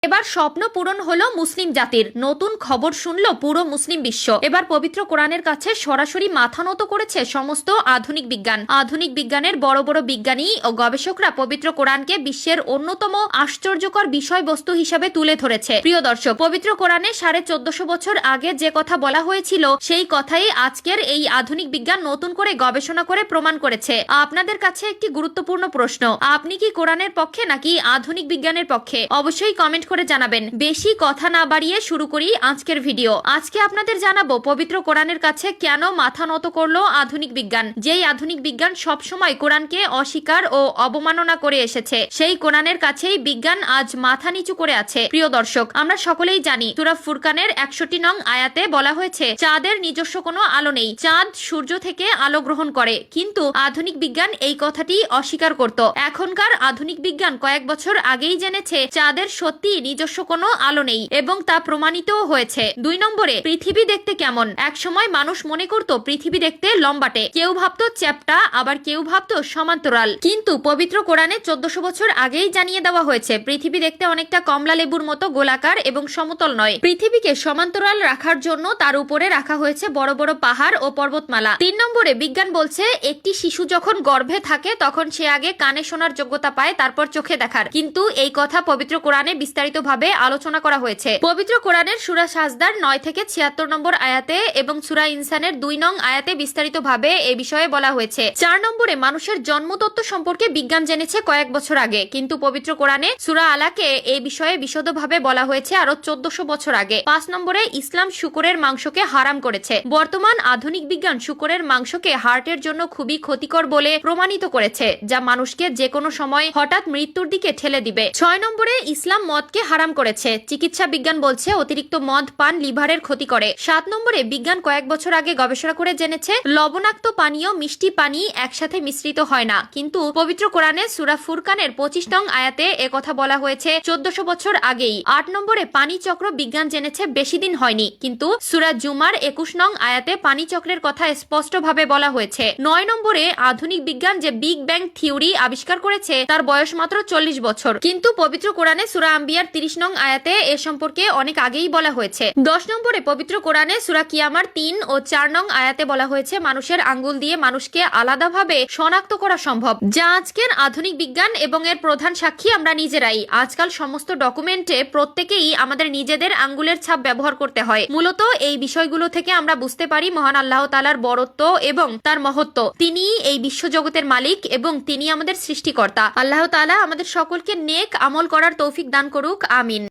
এবার স্বপ্ন পূরণ হলো মুসলিম জাতির। নতুন খবর শুনলো পুরো মুসলিম বিশ্ব। এবার পবিত্র কোরআনের কাছে সরাসরি মাথা নত করেছে সমস্ত আধুনিক বিজ্ঞান। আধুনিক বিজ্ঞানের বড় বড় বিজ্ঞানী ও গবেষকরা পবিত্র কোরআনকে বিশ্বের অন্যতম আশ্চর্যকর বিষয়বস্তু হিসাবে তুলে ধরেছে। প্রিয় দর্শক, পবিত্র কোরআনে 1450 বছর আগে যে কথা বলা হয়েছিল সেই কথাই আজকের এই আধুনিক বিজ্ঞান নতুন করে গবেষণা করে প্রমাণ করেছে। আপনাদের কাছে একটি গুরুত্বপূর্ণ প্রশ্ন, আপনি কি কোরআনের পক্ষে নাকি আধুনিক বিজ্ঞানের পক্ষে? অবশ্যই কমেন্ট করে জানাবেন। বেশি কথা না বাড়িয়ে শুরু করি আজকের ভিডিও। আজকে আপনাদের জানাবো পবিত্র কোরআনের কাছে কেন মাথা নত করলো আধুনিক বিজ্ঞান। যেই আধুনিক বিজ্ঞান সবসময় কোরআনকে অস্বীকার ও অবমাননা করে এসেছে, সেই কোরআনের কাছেই বিজ্ঞান আজ মাথা নিচু করে আছে। প্রিয় দর্শক, আমরা সকলেই জানি সূরা ফুরকানের 61 নং আয়াতে বলা হয়েছে চাঁদের নিজস্ব কোনো আলো নেই, চাঁদ সূর্য থেকে আলো গ্রহণ করে। কিন্তু আধুনিক বিজ্ঞান এই কথাটি অস্বীকার করত। এখনকার আধুনিক বিজ্ঞান কয়েক বছর আগেই জেনেছে চাঁদের সত্যি নিজস্ব কোনো আলো নেই এবং তা প্রমাণিতও হয়েছে। 2 নম্বরে, পৃথিবী দেখতে কেমন? এক সময় মানুষ মনে করত পৃথিবী দেখতে লম্বাটে, কেউ ভাবতো চ্যাপ্টা, আবার কেউ ভাবতো সমান্তরাল। কিন্তু পবিত্র কোরআনে 1400 বছর আগেই জানিয়ে দেওয়া হয়েছে পৃথিবী দেখতে অনেকটা কমলা লেবুর মতো গোলাকার এবং সমতল নয়। পৃথিবীকে সমান্তরাল রাখার জন্য তার উপরে রাখা হয়েছে বড় বড় পাহাড় ও পর্বতমালা। 3 নম্বরে, বিজ্ঞান বলছে একটি শিশু যখন গর্ভে থাকে তখন সে আগে কানে শোনার যোগ্যতা পায়, তারপর চোখে দেখার। কিন্তু এই কথা পবিত্র কোরআনে বিস্তারিতভাবে আলোচনা করা হয়েছে। পবিত্র কোরআনের সূরা সাজদার 9 থেকে 76 নম্বর আয়াতে এবং সূরা ইনসানের 2 নং আয়াতে বিস্তারিতভাবে এই বিষয়ে বলা হয়েছে। 4 নম্বরে, মানুষের জন্মতত্ত্ব সম্পর্কে বিজ্ঞান জেনেছে কয়েক বছর আগে, কিন্তু পবিত্র কোরআনে সূরা আলাকে এই বিষয়ে বিশদভাবে বলা হয়েছে আরো 1400 বছর আগে। 5 নম্বরে, ইসলাম শূকরের মাংসকে হারাম করেছে। বর্তমান আধুনিক বিজ্ঞান শূকরের মাংসকে হার্টের জন্য খুবই ক্ষতিকর বলে প্রমাণিত করেছে, যা মানুষকে যে কোনো সময় হঠাৎ মৃত্যুর দিকে ঠেলে দিবে। 6 নম্বরে, ইসলাম মদকে হারাম করেছে। চিকিৎসা বিজ্ঞান বলছে অতিরিক্ত মদ পান লিভারের ক্ষতি করে। 7 নম্বরে, বিজ্ঞান কয়েক বছর আগে গবেষণা করে জেনেছে লবণাক্ত পানীয় মিষ্টি পানি একসাথে মিশ্রিত হয় না, কিন্তু পবিত্র কোরআনে সূরা ফুরকানের 25 নং আয়াতে একথা বলা হয়েছে 1400 বছর আগেই। 8 নম্বরে, পানি চক্র বিজ্ঞান জেনেছে বেশি দিন হয়নি, কিন্তু সূরা জুমার 21 নং আয়াতে পানি চক্রের কথা স্পষ্টভাবে বলা হয়েছে। 9 নম্বরে, আধুনিক বিজ্ঞান যে বিগ ব্যাং থিওরি আবিষ্কার করেছে তার বয়স মাত্র 40 বছর, কিন্তু পবিত্র কোরআনে সূরা আম্বিয়ার 30 নং আয়াতে এ সম্পর্কে অনেক আগেই বলা হয়েছে। 10 নম্বরে, পবিত্র কোরআনে সূরা কিয়ামার 3 ও 4 নং আয়াতে বলা হয়েছে মানুষের আঙ্গুল দিয়ে মানুষকে আলাদাভাবে শনাক্ত করা সম্ভব, যা আজকের আধুনিক বিজ্ঞান এবং এর প্রধান সাক্ষী আমরা নিজেরাই। আজকাল সমস্ত ডকুমেন্টে প্রত্যেকেই আমাদের নিজেদের আঙ্গুলের ছাপ ব্যবহার করতে হয়। মূলত এই বিষয়গুলো থেকে আমরা বুঝতে পারি মহান আল্লাহ তাআলার বড়ত্ব এবং তার মহত্ব। তিনি এই বিশ্বজগতের মালিক এবং তিনি আমাদের সৃষ্টিকর্তা। আল্লাহ তাআলা আমাদের সকলকে নেক আমল করার তৌফিক দান করুক, আমিন।